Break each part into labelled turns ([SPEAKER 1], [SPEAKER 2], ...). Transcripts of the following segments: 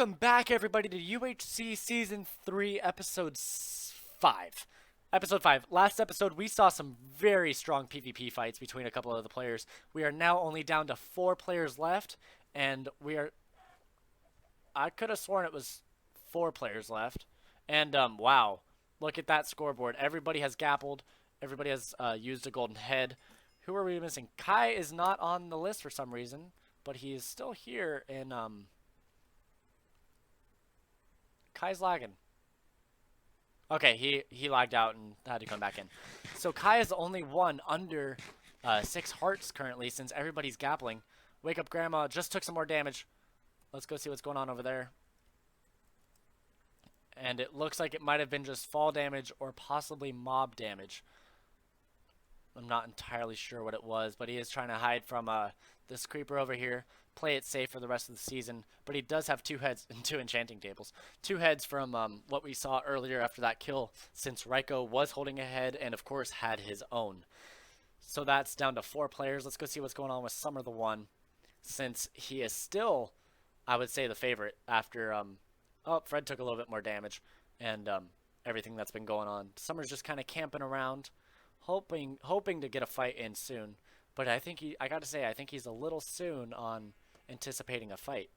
[SPEAKER 1] Welcome back, everybody, to UHC Season 3, Episode 5. Episode 5. Last episode, we saw some very strong PvP fights between a couple of the players. We are now only down to 4 players left, and we are... I could have sworn it was 4 players left. And, wow. Look at that scoreboard. Everybody has gappled. Everybody has used a golden head. Who are we missing? Kai is not on the list for some reason, but he is still here in, Kai's lagging. Okay, he lagged out and had to come back in. So Kai is the only one under 6 hearts currently since everybody's gappling. Wake Up Grandma just took some more damage. Let's go see what's going on over there. And it looks like it might have been just fall damage or possibly mob damage. I'm not entirely sure what it was, but he is trying to hide from this creeper over here. Play it safe for the rest of the season, but he does have 2 heads and 2 enchanting tables. 2 heads from what we saw earlier after that kill, since Ryko was holding a head and of course had his own. So that's down to 4 players. Let's go see what's going on with Summer the One, since he is still, I would say, the favorite after oh, Fred took a little bit more damage and everything that's been going on. Summer's just kind of camping around, hoping to get a fight in soon. But I think I gotta say, I think he's a little soon on anticipating a fight.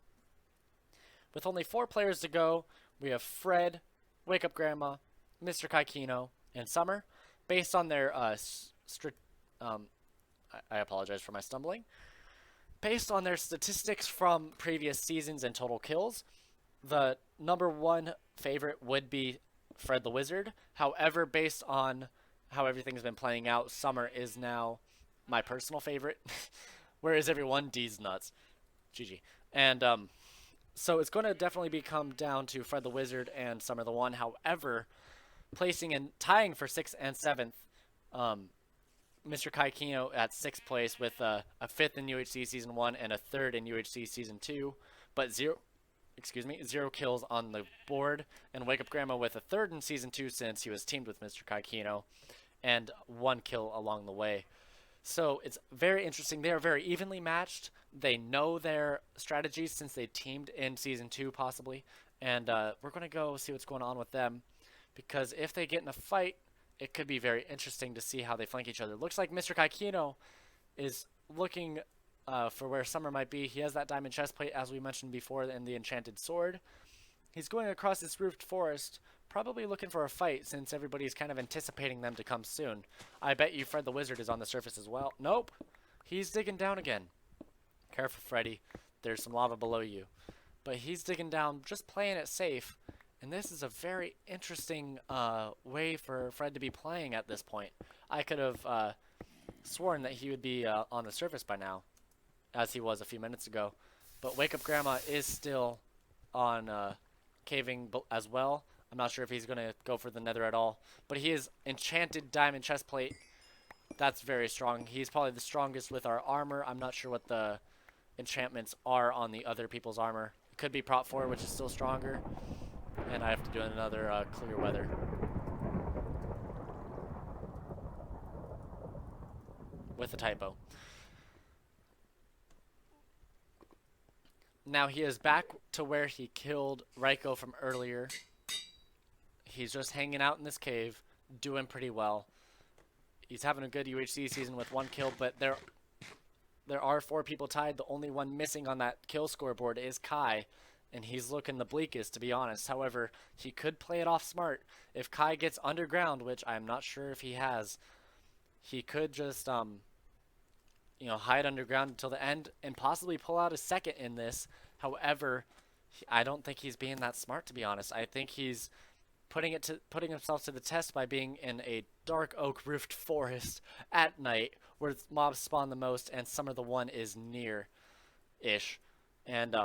[SPEAKER 1] With only 4 players to go, we have Fred, Wake Up Grandma, Mr. Kaikino, and Summer. Based on their I apologize for my stumbling. Based on their statistics from previous seasons and total kills, the #1 favorite would be Fred the Wizard. However, based on how everything's been playing out, Summer is now my personal favorite. Whereas everyone, D's nuts. GG. And so it's going to definitely come down to Fred the Wizard and Summer the One. However, placing and tying for 6th and 7th, Mr. Kaikino at 6th place with a 5th in UHC Season 1 and a 3rd in UHC Season 2, but 0 kills on the board, and Wake Up Grandma with a 3rd in Season 2 since he was teamed with Mr. Kaikino, and 1 kill along the way. So it's very interesting. They are very evenly matched. They know their strategies since they teamed in Season 2 possibly, and we're going to go see what's going on with them, because if they get in a fight, it could be very interesting to see how they flank each other. Looks like Mr. Kaikino is looking for where Summer might be. He has that diamond chestplate, as we mentioned before, and the enchanted sword. He's going across this roofed forest, probably looking for a fight since everybody's kind of anticipating them to come soon. I bet you Fred the Wizard is on the surface as well. Nope. He's digging down again. Careful, Freddy. There's some lava below you. But he's digging down, just playing it safe. And this is a very interesting way for Fred to be playing at this point. I could have sworn that he would be on the surface by now, as he was a few minutes ago. But Wake Up Grandma is still on caving as well. I'm not sure if he's going to go for the Nether at all. But he is enchanted diamond chestplate. That's very strong. He's probably the strongest with our armor. I'm not sure what the enchantments are on the other people's armor. It could be prop 4, which is still stronger. And I have to do another clear weather. With a typo. Now he is back to where he killed Ryko from earlier. He's just hanging out in this cave, doing pretty well. He's having a good UHC season with 1 kill, but there are 4 people tied. The only one missing on that kill scoreboard is Kai, and he's looking the bleakest, to be honest. However, he could play it off smart. If Kai gets underground, which I'm not sure if he has, he could just hide underground until the end and possibly pull out a 2nd in this. However, I don't think he's being that smart, to be honest. I think he's putting himself to the test by being in a dark oak roofed forest at night where mobs spawn the most and Summer the One is near ish. And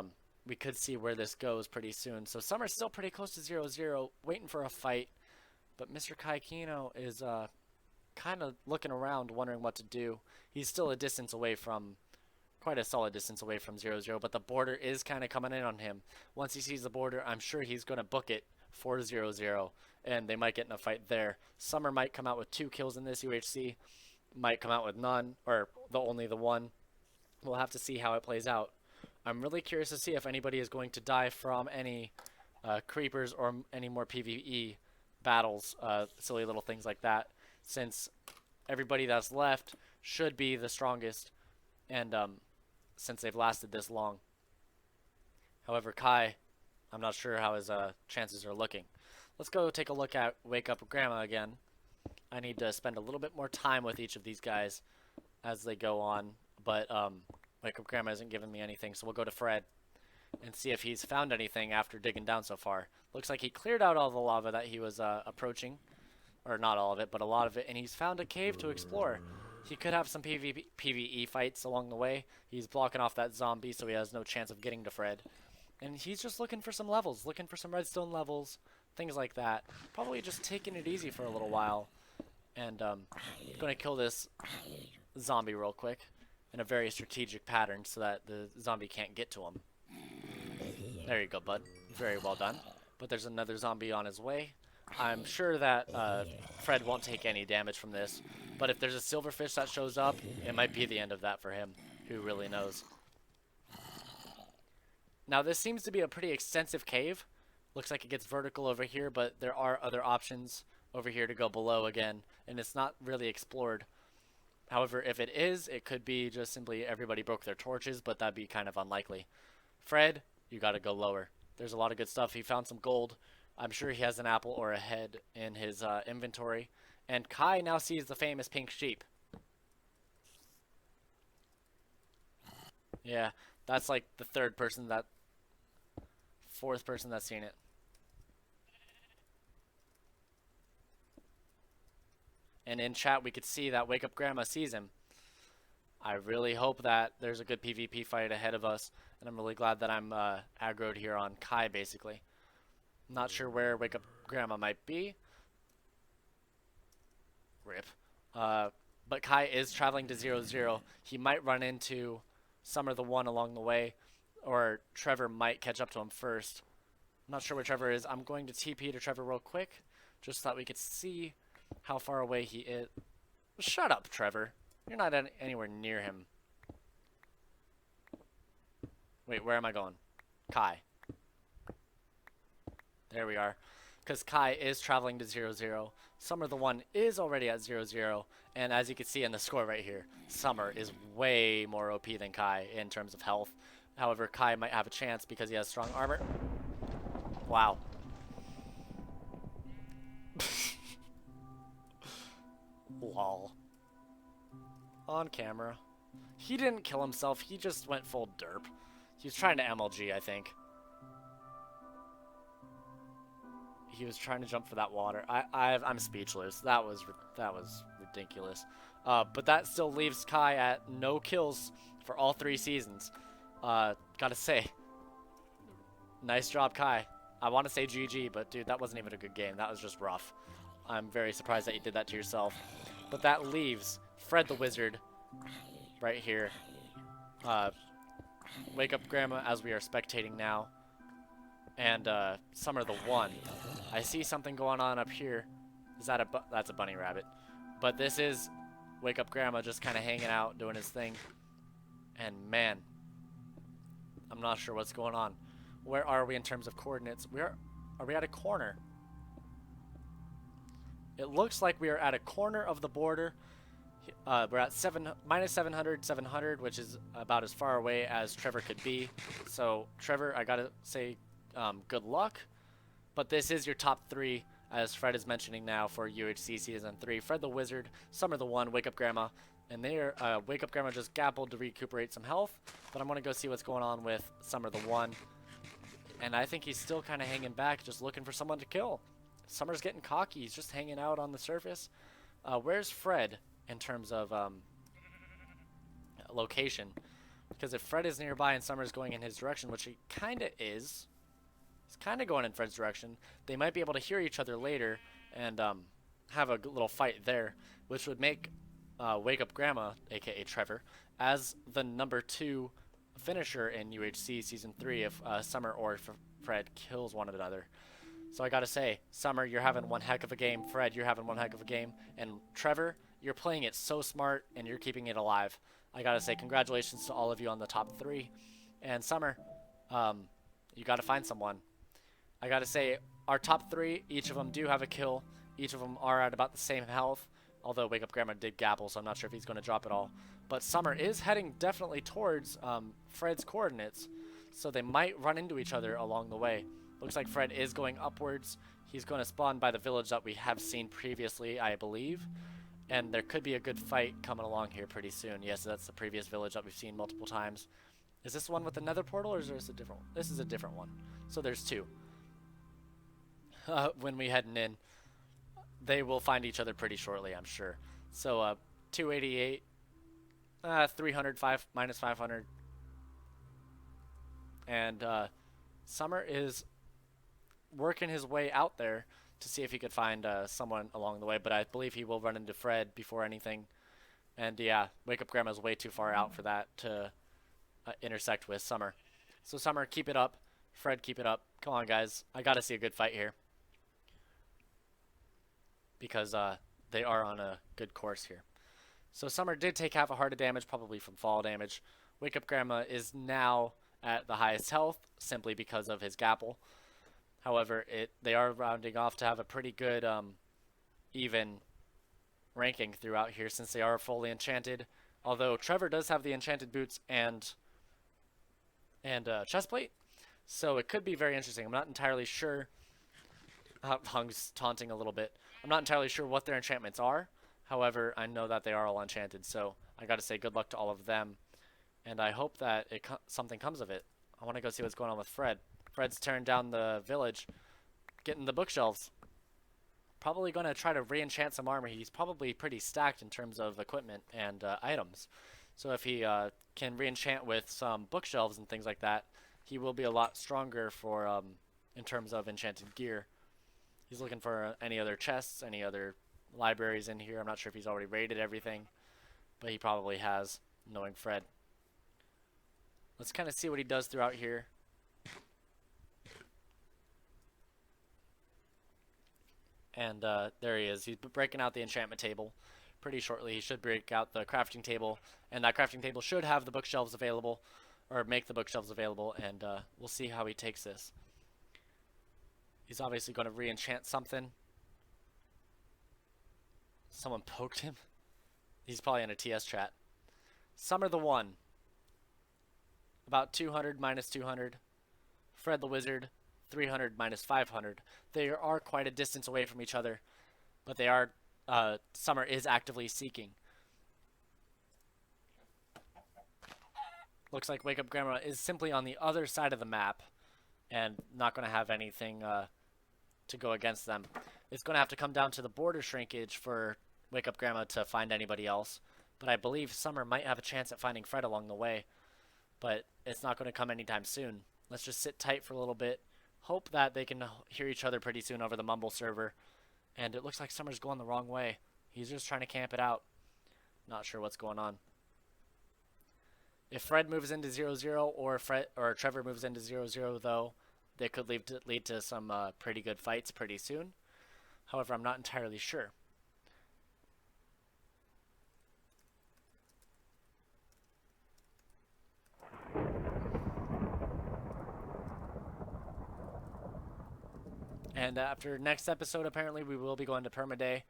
[SPEAKER 1] we could see where this goes pretty soon. So Summer's still pretty close to 0-0, waiting for a fight. But Mr. Kaikino is kind of looking around, wondering what to do. He's still a distance away from, quite a solid distance away from 0-0, but the border is kind of coming in on him. Once he sees the border, I'm sure he's going to book it for 0-0, and they might get in a fight there. Summer might come out with 2 kills in this UHC, might come out with none, or only the one. We'll have to see how it plays out. I'm really curious to see if anybody is going to die from any creepers or any more PvE battles, silly little things like that, since everybody that's left should be the strongest, and since they've lasted this long. However, Kai, I'm not sure how his chances are looking. Let's go take a look at Wake Up Grandma again. I need to spend a little bit more time with each of these guys as they go on, but Wake Up Grandma isn't giving me anything, so we'll go to Fred and see if he's found anything after digging down so far. Looks like he cleared out all the lava that he was approaching, or not all of it, but a lot of it, and he's found a cave to explore. He could have some PvE fights along the way. He's blocking off that zombie, so he has no chance of getting to Fred. And he's just looking for some levels, looking for some redstone levels, things like that. Probably just taking it easy for a little while. And going to kill this zombie real quick in a very strategic pattern so that the zombie can't get to him. There you go, bud. Very well done. But there's another zombie on his way. I'm sure that Fred won't take any damage from this. But if there's a silverfish that shows up, it might be the end of that for him. Who really knows? Now, this seems to be a pretty extensive cave. Looks like it gets vertical over here, but there are other options over here to go below again, and it's not really explored. However, if it is, it could be just simply everybody broke their torches, but that'd be kind of unlikely. Fred, you gotta go lower. There's a lot of good stuff. He found some gold. I'm sure he has an apple or a head in his inventory. And Kai now sees the famous pink sheep. Yeah, that's like the fourth person that's seen it. And in chat, we could see that Wake Up Grandma sees him. I really hope that there's a good PvP fight ahead of us, and I'm really glad that I'm aggroed here on Kai, basically. Not sure where Wake Up Grandma might be. Rip. But Kai is traveling to 0-0. He might run into Summer the One along the way, or Trevor might catch up to him first. I'm not sure where Trevor is. I'm going to TP to Trevor real quick, just so that we could see how far away he is. Shut up, Trevor. You're not anywhere near him. Wait, where am I going? Kai. There we are. Because Kai is traveling to 0-0. Summer the One is already at 0-0. And as you can see in the score right here, Summer is way more OP than Kai in terms of health. However, Kai might have a chance because he has strong armor. Wow. Lol. On camera. He didn't kill himself. He just went full derp. He was trying to MLG, I think. He was trying to jump for that water. I'm speechless. That was ridiculous. But that still leaves Kai at no kills for all 3 seasons. Gotta say, nice job, Kai. I want to say GG, but dude, that wasn't even a good game. That was just rough. I'm very surprised that you did that to yourself. But that leaves Fred the Wizard right here. Wake Up Grandma as we are spectating now. And Summer the One. I see something going on up here. Is that that's a bunny rabbit. But this is Wake Up Grandma just kind of hanging out, doing his thing. And man, I'm not sure what's going on. Where are we in terms of coordinates? Are we at a corner? It looks like we are at a corner of the border. We're at minus 700, 700, which is about as far away as Trevor could be. So, Trevor, I gotta say good luck. But this is your top 3, as Fred is mentioning now, for UHC Season 3. Fred the Wizard, Summer the One, Wake Up Grandma. And there, Wake Up Grandma just gappled to recuperate some health. But I'm gonna go see what's going on with Summer the One. And I think he's still kind of hanging back, just looking for someone to kill. Summer's getting cocky. He's just hanging out on the surface. Where's Fred in terms of location? Because if Fred is nearby and Summer's going in his direction, which he kind of is, he's kind of going in Fred's direction, they might be able to hear each other later and have a little fight there, which would make Wake Up Grandma, aka Trevor, as the number 2 finisher in UHC Season 3 if Summer or Fred kills one another. So I gotta say, Summer, you're having one heck of a game. Fred, you're having one heck of a game. And Trevor, you're playing it so smart and you're keeping it alive. I gotta say, congratulations to all of you on the top 3. And Summer, you gotta find someone. I gotta say, our top 3, each of them do have a kill. Each of them are at about the same health. Although Wake Up Grandma did gapple, so I'm not sure if he's going to drop it all. But Summer is heading definitely towards Fred's coordinates. So they might run into each other along the way. Looks like Fred is going upwards. He's going to spawn by the village that we have seen previously, I believe. And there could be a good fight coming along here pretty soon. Yes, that's the previous village that we've seen multiple times. Is this one with the Nether portal, or is this a different one? This is a different one. So there's 2. When we heading in, they will find each other pretty shortly, I'm sure. So 288, 300, minus 500. And Summer is working his way out there to see if he could find someone along the way, but I believe he will run into Fred before anything. And yeah, Wake Up Grandma's way too far out for that to intersect with Summer. So Summer, keep it up. Fred, keep it up. Come on, guys. I gotta see a good fight here. Because they are on a good course here. So Summer did take half a heart of damage, probably from fall damage. Wake Up Grandma is now at the highest health, simply because of his gapple. However, they are rounding off to have a pretty good even ranking throughout here, since they are fully enchanted. Although Trevor does have the enchanted boots and chestplate, so it could be very interesting. I'm not entirely sure. Hung's taunting a little bit. I'm not entirely sure what their enchantments are. However, I know that they are all enchanted, so I gotta say good luck to all of them. And I hope that something comes of it. I want to go see what's going on with Fred. Fred's tearing down the village, getting the bookshelves. Probably going to try to re-enchant some armor. He's probably pretty stacked in terms of equipment and items. So if he can re-enchant with some bookshelves and things like that, he will be a lot stronger for in terms of enchanted gear. He's looking for any other chests, any other libraries in here. I'm not sure if he's already raided everything, but he probably has, knowing Fred. Let's kind of see what he does throughout here. And there he is. He's breaking out the enchantment table. Pretty shortly he should break out the crafting table, and that crafting table should have the bookshelves available, or make the bookshelves available, and we'll see how he takes this. He's obviously going to re-enchant something. Someone poked him. He's probably in a TS chat. Summer the One. About 200 minus 200. Fred the Wizard. 300 minus 500. They are quite a distance away from each other, but they are. Summer is actively seeking. Looks like Wake Up Grandma is simply on the other side of the map, and not going to have anything to go against them. It's going to have to come down to the border shrinkage for Wake Up Grandma to find anybody else. But I believe Summer might have a chance at finding Fred along the way. But it's not going to come anytime soon. Let's just sit tight for a little bit. Hope that they can hear each other pretty soon over the Mumble server. And it looks like Summer's going the wrong way. He's just trying to camp it out. Not sure what's going on. If Fred moves into 0-0 or Trevor moves into 0-0, though, they could lead to some pretty good fights pretty soon. However, I'm not entirely sure. And after next episode, apparently, we will be going to permaday,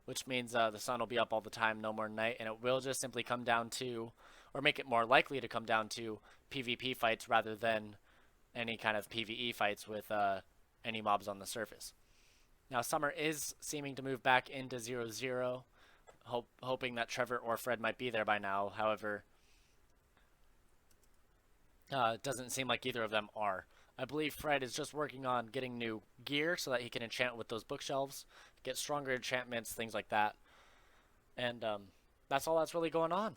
[SPEAKER 1] which means the sun will be up all the time, no more night, and it will just simply come down to, or make it more likely to come down to, PvP fights rather than any kind of PvE fights with any mobs on the surface. Now, Summer is seeming to move back into 0-0, hoping that Trevor or Fred might be there by now. However, it doesn't seem like either of them are. I believe Fred is just working on getting new gear so that he can enchant with those bookshelves, get stronger enchantments, things like that. And that's all that's really going on.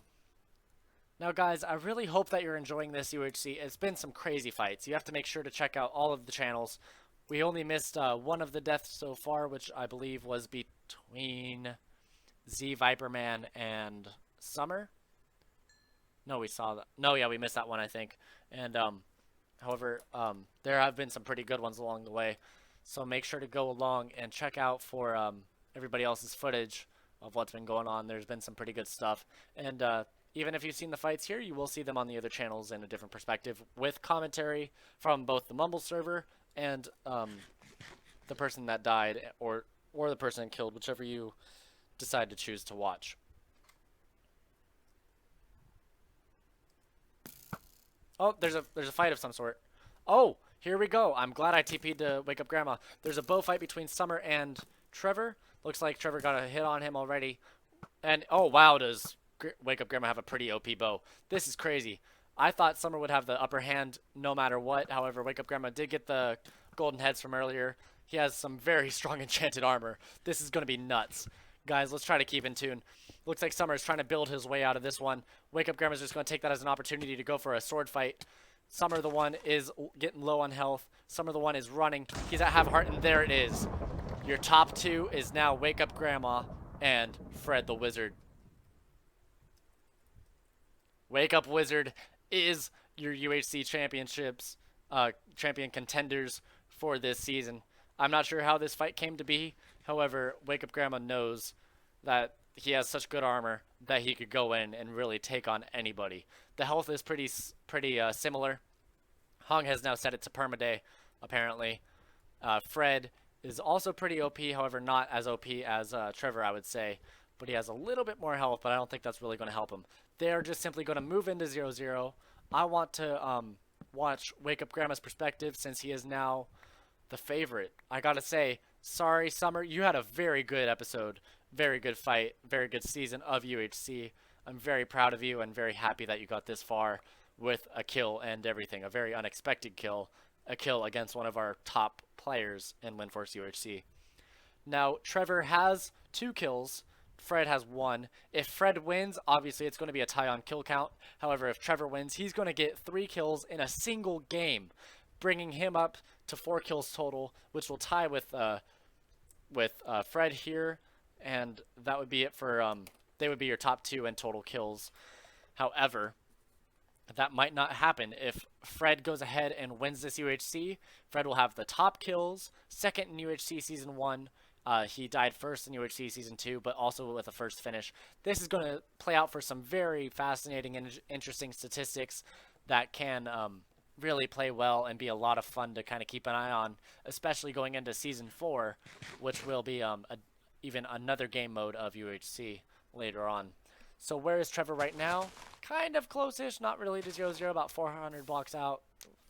[SPEAKER 1] Now, guys, I really hope that you're enjoying this UHC. It's been some crazy fights. You have to make sure to check out all of the channels. We only missed one of the deaths so far, which I believe was between Z Viperman and Summer. No, we saw that. No, yeah, we missed that one, I think. And however, there have been some pretty good ones along the way. So make sure to go along and check out for everybody else's footage of what's been going on. There's been some pretty good stuff. And even if you've seen the fights here, you will see them on the other channels in a different perspective with commentary from both the Mumble server and the person that died or the person killed, whichever you decide to choose to watch. Oh, there's a fight of some sort. Oh, here we go. I'm glad I TP'd to Wake Up Grandma. There's a bow fight between Summer and Trevor. Looks like Trevor got a hit on him already. And, oh, wow, does Wake Up Grandma have a pretty OP bow. This is crazy. I thought Summer would have the upper hand no matter what. However, Wake Up Grandma did get the golden heads from earlier. He has some very strong enchanted armor. This is going to be nuts. Guys, let's try to keep in tune. Looks like Summer is trying to build his way out of this one. Wake Up Grandma's just going to take that as an opportunity to go for a sword fight. Summer, the one, is getting low on health. Summer, the one, is running. He's at half heart, and there it is. Your top two is now Wake Up Grandma and Fred the Wizard. Wake Up Wizard is your UHC championships, champion contenders for this season. I'm not sure how this fight came to be. However, Wake Up Grandma knows that he has such good armor that he could go in and really take on anybody. The health is pretty similar. Hung has now set it to permaday, apparently. Fred is also pretty OP, however, not as OP as Trevor, I would say. But he has a little bit more health, but I don't think that's really going to help him. They're just simply going to move into 0-0. I want to watch Wake Up Grandma's perspective since he is now the favorite. I gotta say, sorry, Summer, you had a very good episode, very good fight, very good season of UHC. I'm very proud of you and very happy that you got this far with a kill and everything. A very unexpected kill, a kill against one of our top players in Windforce UHC. Now, Trevor has 2 kills. Fred has 1. If Fred wins, obviously it's going to be a tie on kill count. However, if Trevor wins, he's going to get 3 kills in a single game, bringing him up to 4 kills total, which will tie with Fred here, and that would be it for they would be your top 2 in total kills. However, that might not happen. If Fred goes ahead and wins this UHC, Fred will have the top kills, second in UHC Season 1. He died first in UHC Season 2, but also with a first finish. This is going to play out for some very fascinating and interesting statistics that can really play well and be a lot of fun to kind of keep an eye on, especially going into Season 4, which will be even another game mode of UHC later on. So where is Trevor right now? Kind of close-ish, not really to 0-0, about 400 blocks out,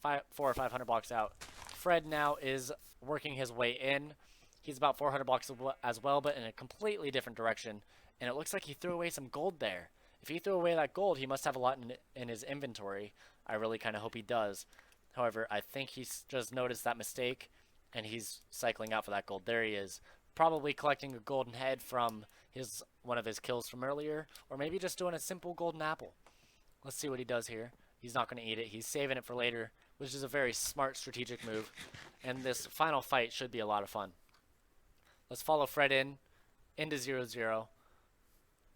[SPEAKER 1] 400 or 500 blocks out. Fred now is working his way in. He's about 400 blocks as well, but in a completely different direction. And it looks like he threw away some gold there. If he threw away that gold, he must have a lot in his inventory. I really kind of hope he does. However, I think he's just noticed that mistake, and he's cycling out for that gold. There he is. Probably collecting a golden head from one of his kills from earlier, or maybe just doing a simple golden apple. Let's see what he does here. He's not going to eat it. He's saving it for later, which is a very smart strategic move. And this final fight should be a lot of fun. Let's follow Fred into 0-0.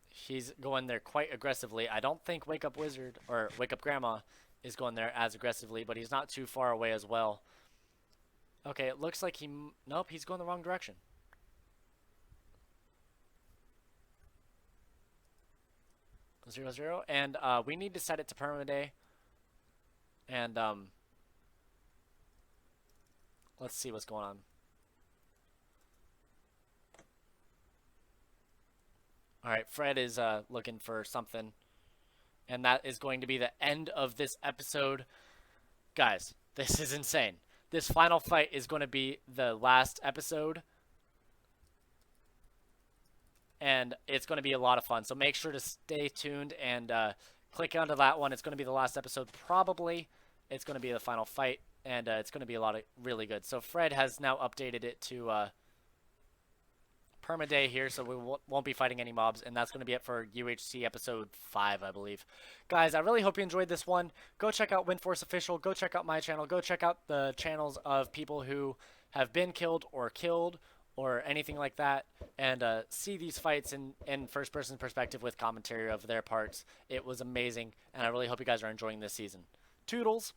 [SPEAKER 1] He's going there quite aggressively. I don't think Wake Up Wizard or Wake Up Grandma is going there as aggressively, but he's not too far away as well. Okay, it looks like nope, he's going the wrong direction. 0-0, and we need to set it to permaday. And let's see what's going on. Alright, Fred is looking for something. And that is going to be the end of this episode. Guys, this is insane. This final fight is going to be the last episode. And it's going to be a lot of fun. So make sure to stay tuned and click onto that one. It's going to be the last episode probably. It's going to be the final fight. and it's going to be a lot of really good. So Fred has now updated it to permaday here, so we won't be fighting any mobs, and that's going to be it for UHC episode 5, I believe. Guys, I really hope you enjoyed this one. Go check out Windforce Official. Go check out my channel. Go check out the channels of people who have been killed or anything like that, and see these fights in first-person perspective with commentary of their parts. It was amazing, and I really hope you guys are enjoying this season. Toodles!